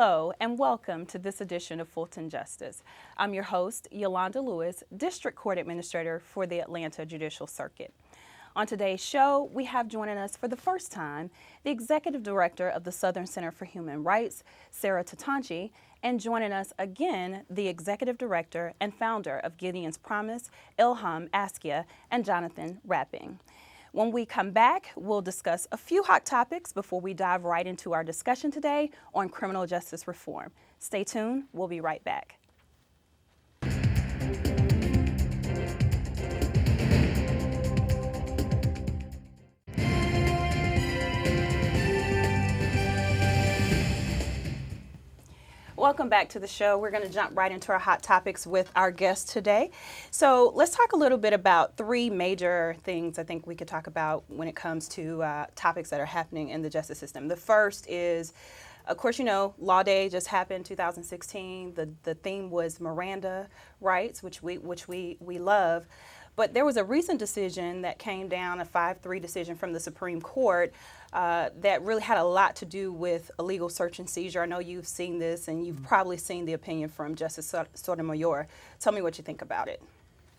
Hello and welcome to this edition of Fulton Justice. I'm your host, Yolanda Lewis, District Court Administrator for the Atlanta Judicial Circuit. On today's show, we have joining us for the first time the Executive Director of the Southern Center for Human Rights, Sarah Tatanchi, and joining us again, the Executive Director and founder of Gideon's Promise, Ilham Askia, and Jonathan Rapping. When we come back, we'll discuss a few hot topics before we dive right into our discussion today on criminal justice reform. Stay tuned, we'll be right back. Welcome back to the show. We're going to jump right into our hot topics with our guest today. So let's talk a little bit about three major things I think we could talk about when it comes to topics that are happening in the justice system. The first is, of course, you know, Law Day just happened 2016. The theme was Miranda rights, which we love. But there was a recent decision that came down, a 5-3 decision from the Supreme Court that really had a lot to do with illegal search and seizure. I know you've seen this and you've probably seen the opinion from Justice Sotomayor. Tell me what you think about it.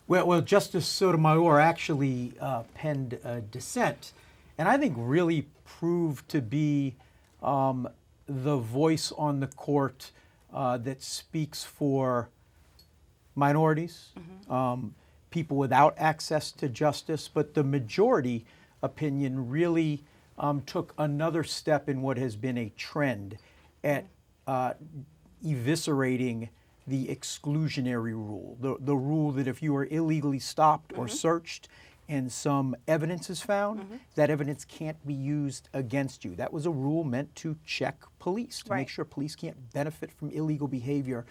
Well, Justice Sotomayor actually penned a dissent, and I think really proved to be the voice on the court that speaks for minorities, people without access to justice, but the majority opinion really took another step in what has been a trend at eviscerating the exclusionary rule, the rule that if you are illegally stopped or searched and some evidence is found, that evidence can't be used against you. That was a rule meant to check police, to make sure police can't benefit from illegal behavior.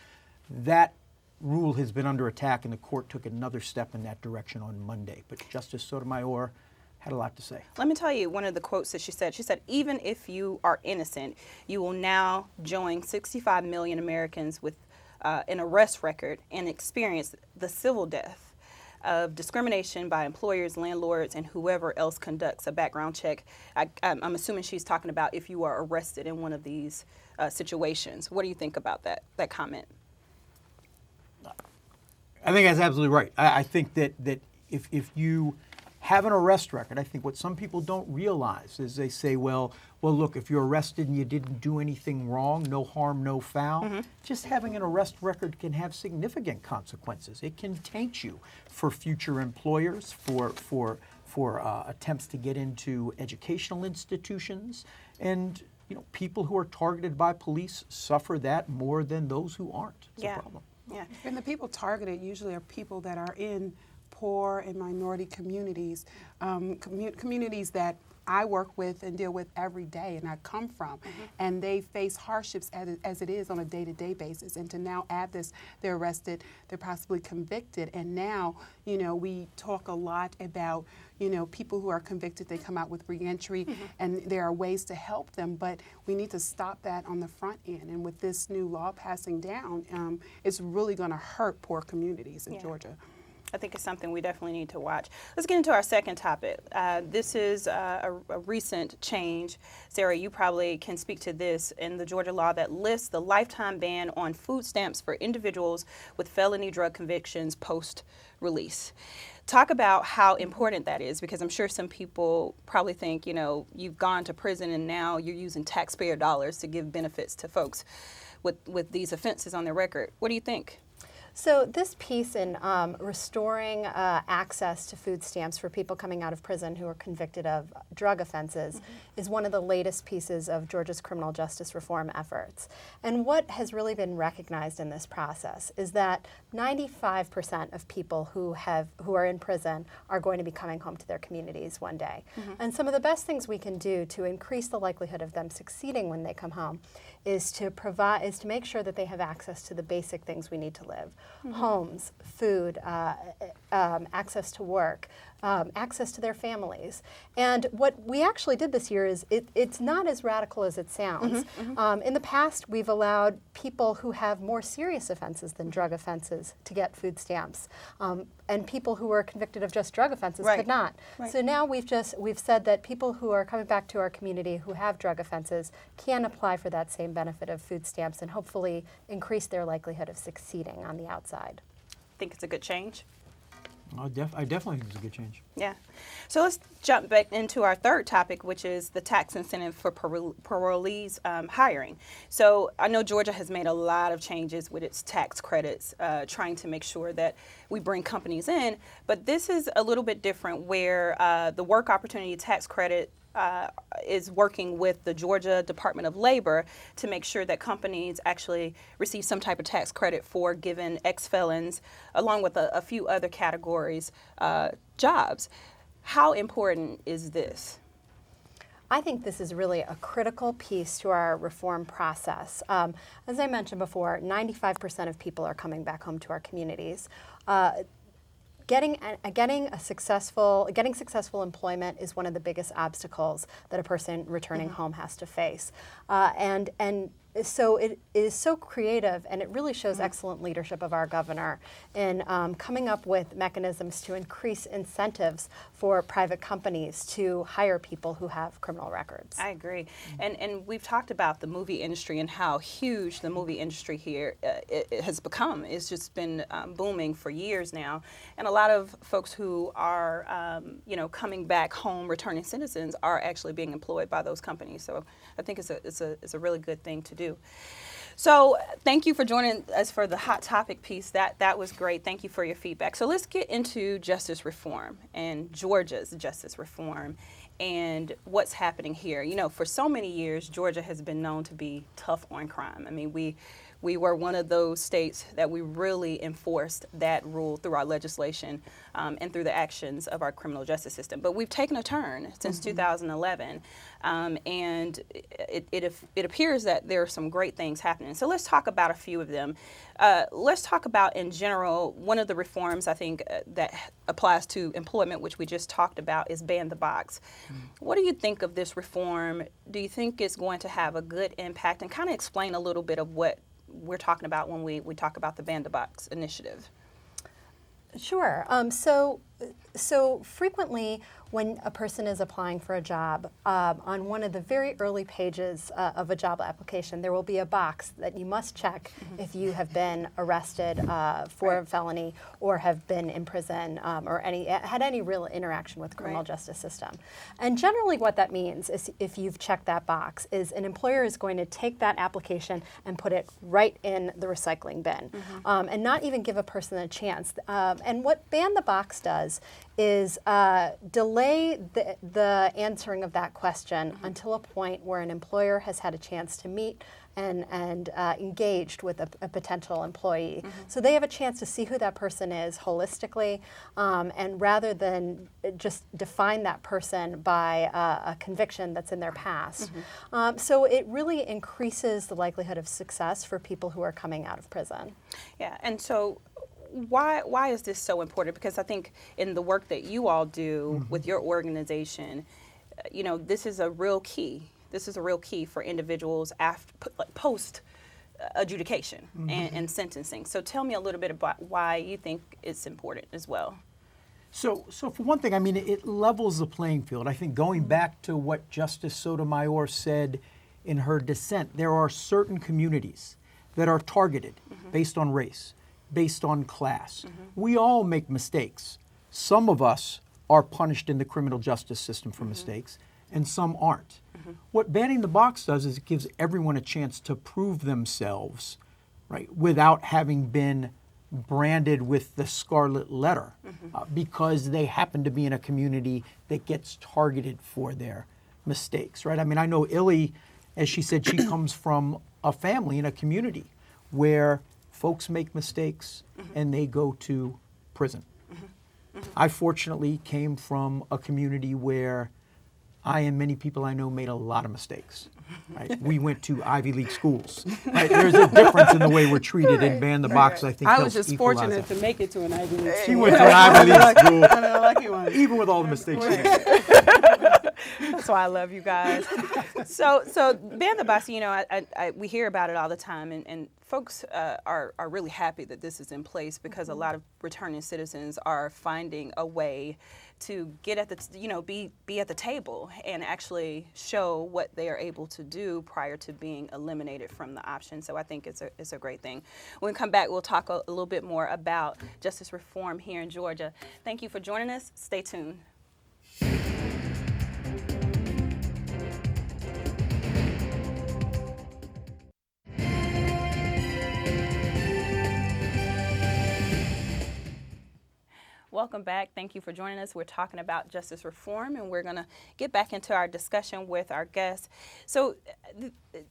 That rule has been under attack, and the court took another step in that direction on Monday. But Justice Sotomayor had a lot to say. Let me tell you one of the quotes that she said. She said, even if you are innocent, you will now join 65 million Americans with an arrest record and experience the civil death of discrimination by employers, landlords, and whoever else conducts a background check. I'm assuming she's talking about if you are arrested in one of these situations. What do you think about that comment? I think that's absolutely right. I think that if you have an arrest record, I think what some people don't realize is they say, well, look, if you're arrested and you didn't do anything wrong, no harm, no foul, just having an arrest record can have significant consequences. It can taint you for future employers, for attempts to get into educational institutions, and people who are targeted by police suffer that more than those who aren't. It's a problem. Yeah, and the people targeted usually are people that are in poor and minority communities, communities that I work with and deal with every day and I come from, and they face hardships as it is on a day-to-day basis. And to now add this, they're arrested, they're possibly convicted, and now, we talk a lot about, people who are convicted, they come out with reentry, and there are ways to help them, but we need to stop that on the front end. And with this new law passing down, it's really going to hurt poor communities in Georgia. I think it's something we definitely need to watch. Let's get into our second topic. This is a recent change. Sarah, you probably can speak to this in the Georgia law that lists the lifetime ban on food stamps for individuals with felony drug convictions post-release. Talk about how important that is, because I'm sure some people probably think, you've gone to prison and now you're using taxpayer dollars to give benefits to folks with these offenses on their record. What do you think? So this piece in restoring access to food stamps for people coming out of prison who are convicted of drug offenses is one of the latest pieces of Georgia's criminal justice reform efforts. And what has really been recognized in this process is that 95% of people who are in prison are going to be coming home to their communities one day. And some of the best things we can do to increase the likelihood of them succeeding when they come home is to make sure that they have access to the basic things we need to live. Homes, food, access to work, access to their families. And what we actually did this year is it's not as radical as it sounds. In the past, we've allowed people who have more serious offenses than drug offenses to get food stamps. And people who were convicted of just drug offenses could not. So now we've said that people who are coming back to our community who have drug offenses can apply for that same benefit of food stamps and hopefully increase their likelihood of succeeding on the outside. Think it's a good change? I definitely think it's a good change. Yeah. So let's jump back into our third topic, which is the tax incentive for parolees hiring. So I know Georgia has made a lot of changes with its tax credits, trying to make sure that we bring companies in. But this is a little bit different where the work opportunity tax credit is working with the Georgia Department of Labor to make sure that companies actually receive some type of tax credit for given ex-felons, along with a few other categories, jobs. How important is this? I think this is really a critical piece to our reform process. As I mentioned before, 95% of people are coming back home to our communities. Getting successful employment is one of the biggest obstacles that a person returning home has to face, and so it is so creative, and it really shows excellent leadership of our governor in coming up with mechanisms to increase incentives for private companies to hire people who have criminal records. I agree. And we've talked about the movie industry and how huge the movie industry here it has become. It's just been booming for years now. And a lot of folks who are, coming back home, returning citizens, are actually being employed by those companies. So I think it's a really good thing to do. So thank you for joining us for the hot topic piece. That was great. Thank you for your feedback. So let's get into justice reform and Georgia's justice reform and what's happening here. You know, for so many years, Georgia has been known to be tough on crime. I mean, we were one of those states that we really enforced that rule through our legislation and through the actions of our criminal justice system. But we've taken a turn since 2011, and it appears that there are some great things happening. So let's talk about a few of them. Let's talk about, in general, one of the reforms I think that applies to employment, which we just talked about, is ban the box. What do you think of this reform? Do you think it's going to have a good impact? And kind of explain a little bit of what we're talking about when we talk about the Ban the Box initiative. Sure. So frequently when a person is applying for a job, on one of the very early pages of a job application, there will be a box that you must check if you have been arrested for a felony or have been in prison or had any real interaction with the criminal justice system. And generally what that means is, if you've checked that box, is an employer is going to take that application and put it right in the recycling bin and not even give a person a chance. And what Ban the Box does is delay the answering of that question until a point where an employer has had a chance to meet and engaged with a potential employee. So they have a chance to see who that person is holistically, and rather than just define that person by a conviction that's in their past. So it really increases the likelihood of success for people who are coming out of prison. Yeah, and so why is this so important? Because I think in the work that you all do with your organization, this is a real key. This is a real key for individuals post adjudication and sentencing. So tell me a little bit about why you think it's important as well. So for one thing, I mean, it levels the playing field. I think going back to what Justice Sotomayor said in her dissent, there are certain communities that are targeted based on race, based on class. We all make mistakes. Some of us are punished in the criminal justice system for mistakes, and some aren't. What banning the box does is it gives everyone a chance to prove themselves, right, without having been branded with the scarlet letter, because they happen to be in a community that gets targeted for their mistakes, right? I mean, I know Illy, as she said, she comes from a family in a community where folks make mistakes and they go to prison. I fortunately came from a community where I and many people I know made a lot of mistakes. Right? We went to Ivy League schools. Right? There's a difference in the way we're treated, and ban the box, I think, I helps was just equalize fortunate that. to make it to an Ivy League She school. went to an Ivy League school, One of the lucky ones. even with all the mistakes she made. That's why I love you guys. So ban the box, you know, we hear about it all the time, and folks are really happy that this is in place because a lot of returning citizens are finding a way to get at the, you know, be at the table and actually show what they are able to do prior to being eliminated from the option. So I think it's a great thing. When we come back, we'll talk a little bit more about justice reform here in Georgia. Thank you for joining us. Stay tuned. Welcome back. Thank you for joining us. We're talking about justice reform, and we're going to get back into our discussion with our guests. So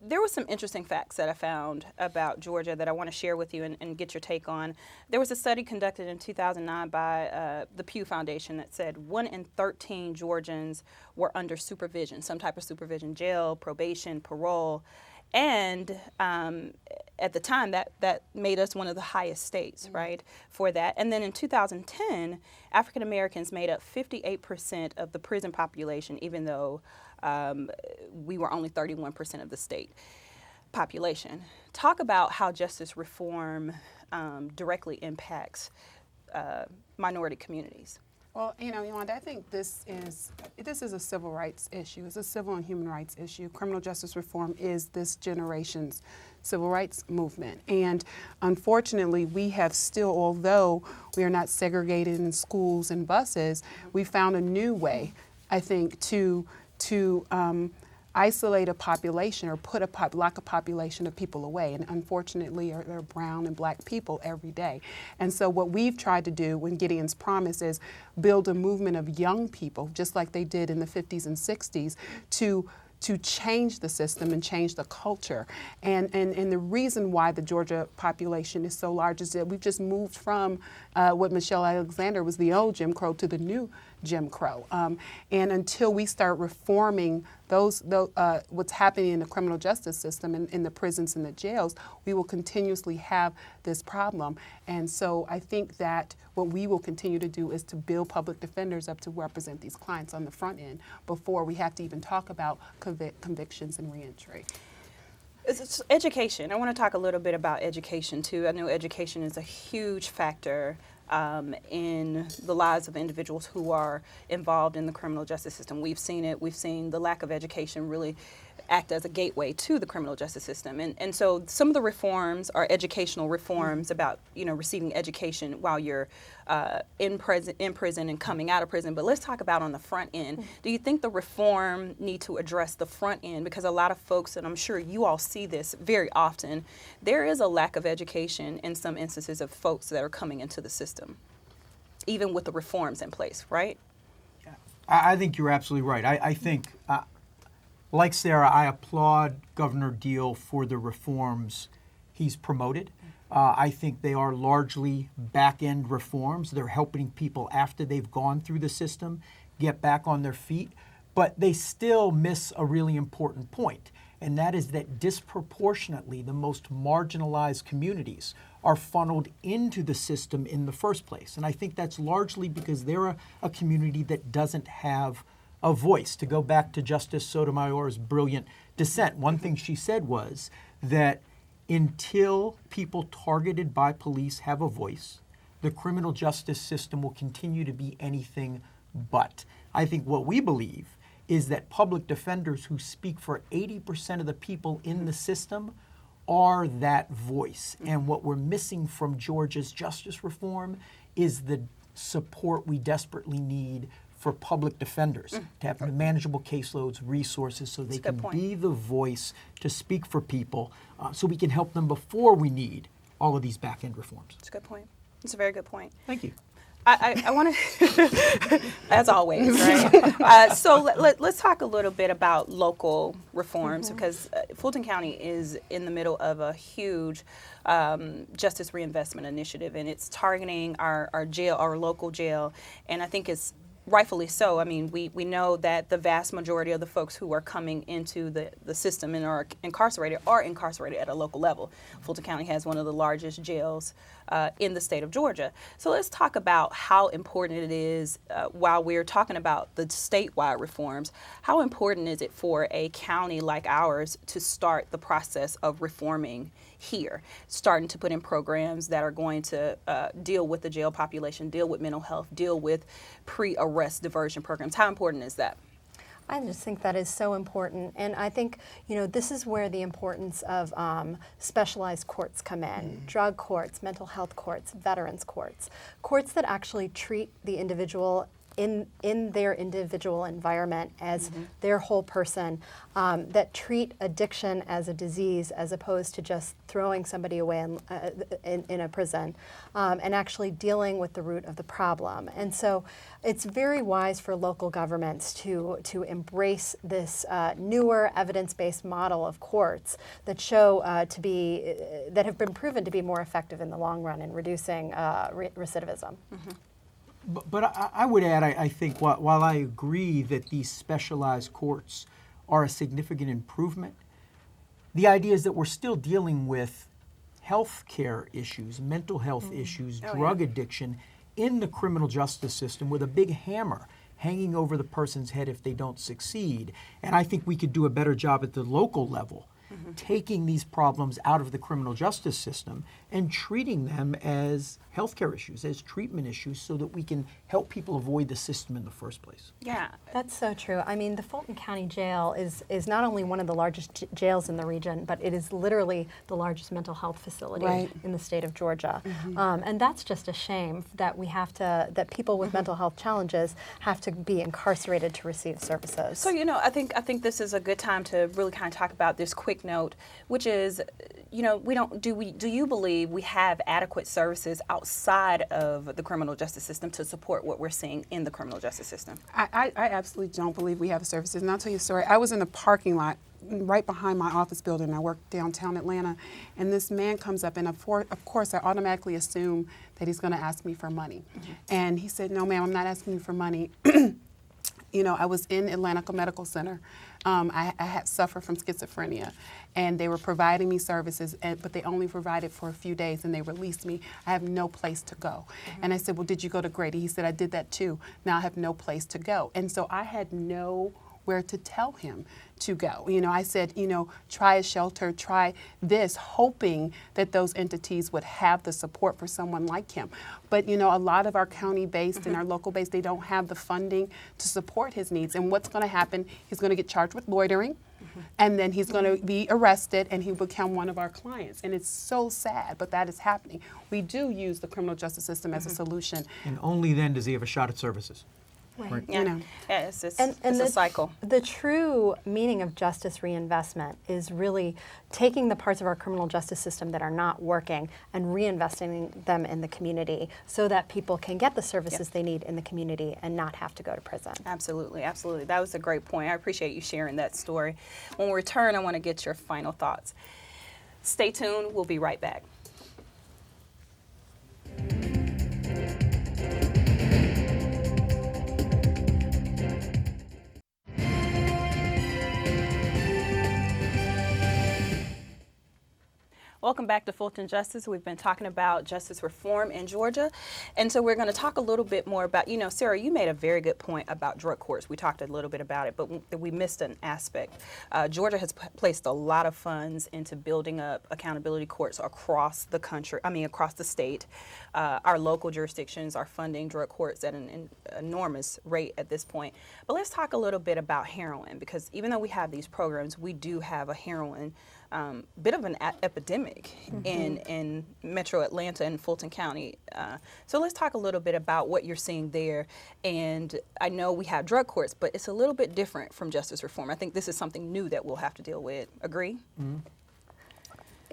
there were some interesting facts that I found about Georgia that I want to share with you and get your take on. There was a study conducted in 2009 by the Pew Foundation that said 1 in 13 Georgians were under supervision, some type of supervision, jail, probation, parole. And at the time, that made us one of the highest states, right, for that. And then in 2010, African Americans made up 58% of the prison population, even though we were only 31% of the state population. Talk about how justice reform directly impacts minority communities. Well, you know, Yolanda, I think this is a civil rights issue. It's a civil and human rights issue. Criminal justice reform is this generation's civil rights movement. And unfortunately, we have still, although we are not segregated in schools and buses, we found a new way, I think, to isolate a population or lock a population of people away. And unfortunately, there are brown and black people every day. And so what we've tried to do when Gideon's Promise is build a movement of young people, just like they did in the 50s and 60s, to change the system and change the culture. And the reason why the Georgia population is so large is that we've just moved from what Michelle Alexander was the old Jim Crow to the new Jim Crow. And until we start reforming what's happening in the criminal justice system and in the prisons and the jails, we will continuously have this problem. And so I think that what we will continue to do is to build public defenders up to represent these clients on the front end before we have to even talk about convictions and reentry. It's education. I want to talk a little bit about education too. I know education is a huge factor in the lives of individuals who are involved in the criminal justice system. We've seen it. We've seen the lack of education really act as a gateway to the criminal justice system. And so some of the reforms are educational reforms about, you know, receiving education while you're in prison and coming out of prison. But let's talk about on the front end. Do you think the reform need to address the front end? Because a lot of folks, and I'm sure you all see this very often, there is a lack of education in some instances of folks that are coming into the system, even with the reforms in place, right? I think you're absolutely right. I think, like Sarah, I applaud Governor Deal for the reforms he's promoted. I think they are largely back-end reforms. They're helping people after they've gone through the system get back on their feet. But they still miss a really important point, and that is that disproportionately the most marginalized communities are funneled into the system in the first place. And I think that's largely because they're a community that doesn't have a voice. To go back to Justice Sotomayor's brilliant dissent, one thing she said was that until people targeted by police have a voice, the criminal justice system will continue to be anything but. I think what we believe is that public defenders who speak for 80% of the people in the system are that voice. And what we're missing from Georgia's justice reform is the support we desperately need for public defenders to have manageable caseloads, resources, so they can be the voice to speak for people, so we can help them before we need all of these back-end reforms. That's a good point. It's a very good point. Thank you. I want to, as always, right? So let's talk a little bit about local reforms, because Fulton County is in the middle of a huge justice reinvestment initiative, and it's targeting our jail, our local jail, and I think it's rightfully so. I mean, we know that the vast majority of the folks who are coming into the system and are incarcerated at a local level. Fulton County has one of the largest jails in the state of Georgia. So let's talk about how important it is, while we're talking about the statewide reforms, how important is it for a county like ours to start the process of reforming here, starting to put in programs that are going to deal with the jail population, deal with mental health, deal with pre-arrest diversion programs? How important is that? I just think that is so important, and I think this is where the importance of specialized courts come in: drug courts, mental health courts, veterans courts, courts that actually treat the individual in their individual environment as their whole person, that treat addiction as a disease as opposed to just throwing somebody away in a prison, and actually dealing with the root of the problem. And so it's very wise for local governments to embrace this newer evidence-based model of courts that that have been proven to be more effective in the long run in reducing recidivism. But I would add, I think, while I agree that these specialized courts are a significant improvement, the idea is that we're still dealing with health care issues, mental health issues, drug addiction in the criminal justice system with a big hammer hanging over the person's head if they don't succeed. And I think we could do a better job at the local level taking these problems out of the criminal justice system and treating them as healthcare issues, as treatment issues, so that we can help people avoid the system in the first place. Yeah. That's so true. I mean, the Fulton County Jail is not only one of the largest jails in the region, but it is literally the largest mental health facility in the state of Georgia. And that's just a shame that that people with mental health challenges have to be incarcerated to receive services. So, I think this is a good time to really kind of talk about this quick note, which is, do you believe we have adequate services outside of the criminal justice system to support what we're seeing in the criminal justice system? I absolutely don't believe we have services. And I'll tell you a story. I was in the parking lot right behind my office building. I work downtown Atlanta. And this man comes up, and of course, I automatically assume that he's going to ask me for money. And he said, "No, ma'am, I'm not asking you for money." I was in Atlanta Medical Center. I had suffered from schizophrenia, and they were providing me services, but they only provided for a few days, and they released me. I have no place to go. And I said, "Well, did you go to Grady?" He said, "I did that too. Now I have no place to go." And so I had nowhere to tell him to go. I said, try a shelter, try this, hoping that those entities would have the support for someone like him. But, a lot of our county-based and our local-based, they don't have the funding to support his needs. And what's going to happen, he's going to get charged with loitering, and then he's going to be arrested, and he'll become one of our clients. And it's so sad, but that is happening. We do use the criminal justice system as a solution. And only then does he have a shot at services. Right. Yeah, it's a cycle. The true meaning of justice reinvestment is really taking the parts of our criminal justice system that are not working and reinvesting them in the community so that people can get the services they need in the community and not have to go to prison. Absolutely, absolutely. That was a great point. I appreciate you sharing that story. When we return, I want to get your final thoughts. Stay tuned. We'll be right back. Welcome back to Fulton Justice. We've been talking about justice reform in Georgia. And so we're going to talk a little bit more about, Sarah, you made a very good point about drug courts. We talked a little bit about it, but we missed an aspect. Georgia has placed a lot of funds into building up accountability courts across the country, across the state. Our local jurisdictions are funding drug courts at an enormous rate at this point. But let's talk a little bit about heroin, because even though we have these programs, we do have a heroin bit of an epidemic in Metro Atlanta and Fulton County. So let's talk a little bit about what you're seeing there. And I know we have drug courts, but it's a little bit different from justice reform. I think this is something new that we'll have to deal with. Agree?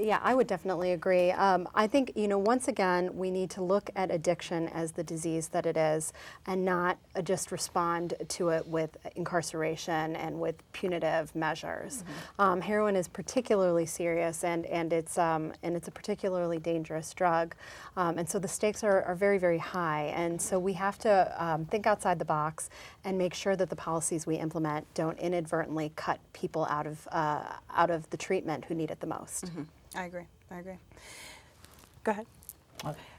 Yeah, I would definitely agree. I think, once again, we need to look at addiction as the disease that it is and not just respond to it with incarceration and with punitive measures. Heroin is particularly serious and it's a particularly dangerous drug. And so the stakes are very, very high. And so we have to think outside the box and make sure that the policies we implement don't inadvertently cut people out of the treatment who need it the most. I agree. Go ahead.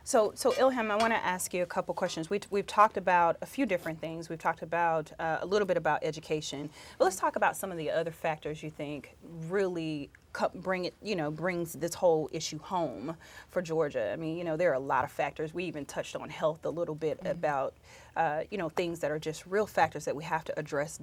So Ilham, I want to ask you a couple questions. We've talked about a few different things. We've talked about a little bit about education, but let's talk about some of the other factors you think really brings this whole issue home for Georgia. I mean, there are a lot of factors. We even touched on health a little bit about, things that are just real factors that we have to address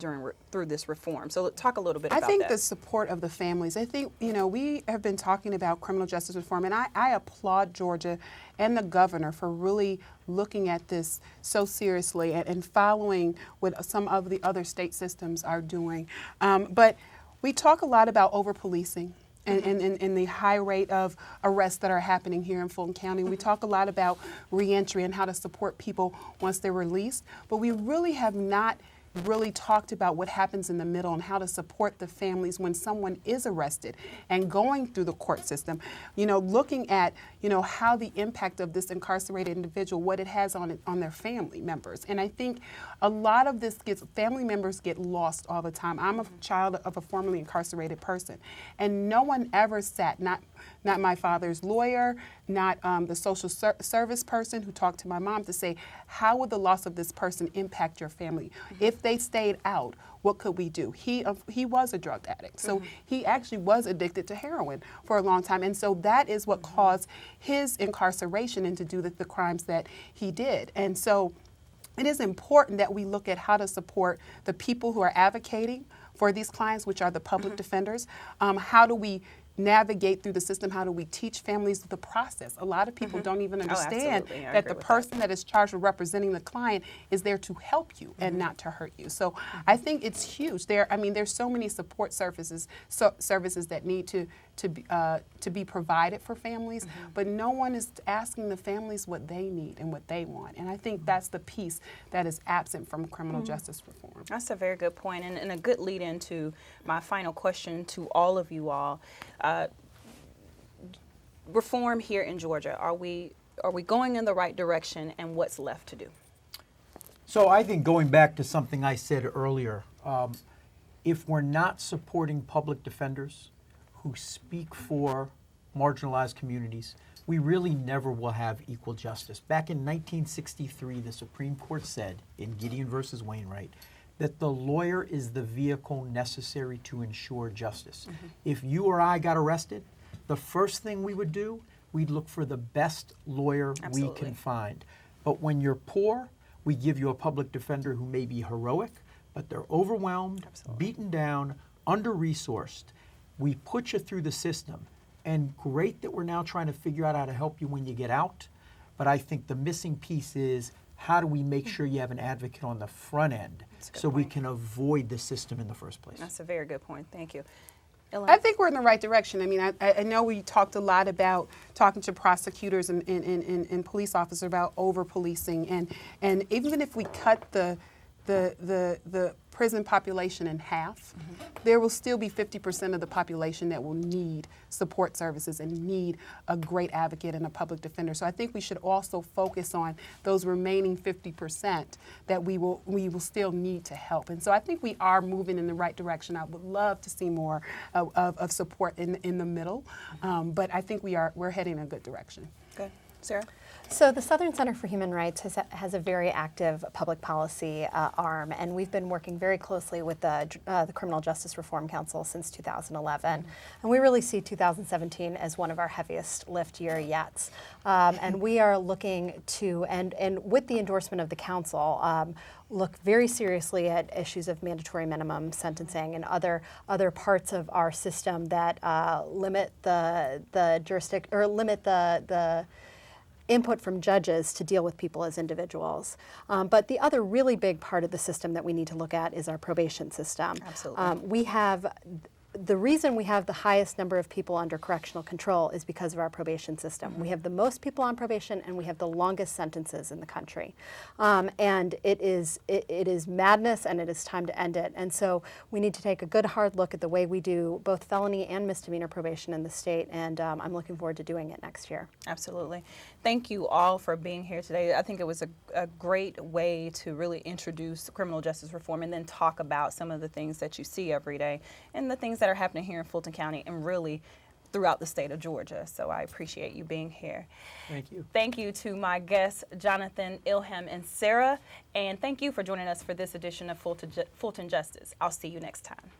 through this reform. So talk a little bit about that. I think the support of the families. I think, we have been talking about criminal justice reform, and I applaud Georgia and the governor for really looking at this so seriously and following what some of the other state systems are doing. But we talk a lot about over-policing and the high rate of arrests that are happening here in Fulton County. We talk a lot about reentry and how to support people once they're released, but we really have not really talked about what happens in the middle and how to support the families when someone is arrested and going through the court system. Looking at, how the impact of this incarcerated individual, what it has on their family members. And I think a lot of this family members get lost all the time. I'm a child of a formerly incarcerated person, and no one ever sat, not my father's lawyer, not the social service person who talked to my mom to say, how would the loss of this person impact your family? If they stayed out, what could we do? He was a drug addict, so he actually was addicted to heroin for a long time, and so that is what caused his incarceration and to do the crimes that he did. And so it is important that we look at how to support the people who are advocating for these clients, which are the public defenders. How do we navigate through the system? How do we teach families the process? A lot of people don't even understand that the person that is charged with representing the client is there to help you and not to hurt you. So I think it's huge. There's so many support services that need to be provided for families, but no one is asking the families what they need and what they want. And I think that's the piece that is absent from criminal justice reform. That's a very good point, and a good lead into my final question to all of you all. Reform here in Georgia, are we going in the right direction, and what's left to do? So I think going back to something I said earlier, if we're not supporting public defenders who speak for marginalized communities, we really never will have equal justice. Back in 1963, the Supreme Court said in Gideon versus Wainwright that the lawyer is the vehicle necessary to ensure justice. If you or I got arrested, the first thing we would do, we'd look for the best lawyer we can find. But when you're poor, we give you a public defender who may be heroic, but they're overwhelmed, beaten down, under-resourced. We put you through the system. And great that we're now trying to figure out how to help you when you get out. But I think the missing piece is, how do we make sure you have an advocate on the front end so we can avoid the system in the first place? That's a very good point. Thank you. I think we're in the right direction. I know we talked a lot about talking to prosecutors and police officers about over-policing. And even if we cut the prison population in half, there will still be 50% of the population that will need support services and need a great advocate and a public defender. So I think we should also focus on those remaining 50% that we will still need to help. And so I think we are moving in the right direction. I would love to see more of support in the middle, but I think we're heading in a good direction. Good. Sarah? So the Southern Center for Human Rights has a very active public policy arm, and we've been working very closely with the Criminal Justice Reform Council since 2011. And we really see 2017 as one of our heaviest lift year yet. And we are looking to, and with the endorsement of the council, look very seriously at issues of mandatory minimum sentencing and other parts of our system that limit the jurisdiction or limit the input from judges to deal with people as individuals. But the other really big part of the system that we need to look at is our probation system. Absolutely. We have the reason we have the highest number of people under correctional control is because of our probation system. We have the most people on probation, and we have the longest sentences in the country. And it is madness, and it is time to end it. And so we need to take a good hard look at the way we do both felony and misdemeanor probation in the state, and I'm looking forward to doing it next year. Absolutely. Thank you all for being here today. I think it was a great way to really introduce criminal justice reform and then talk about some of the things that you see every day and the things that are happening here in Fulton County and really throughout the state of Georgia. So I appreciate you being here. Thank you. Thank you to my guests, Jonathan, Ilham, and Sarah. And thank you for joining us for this edition of Fulton Justice. I'll see you next time.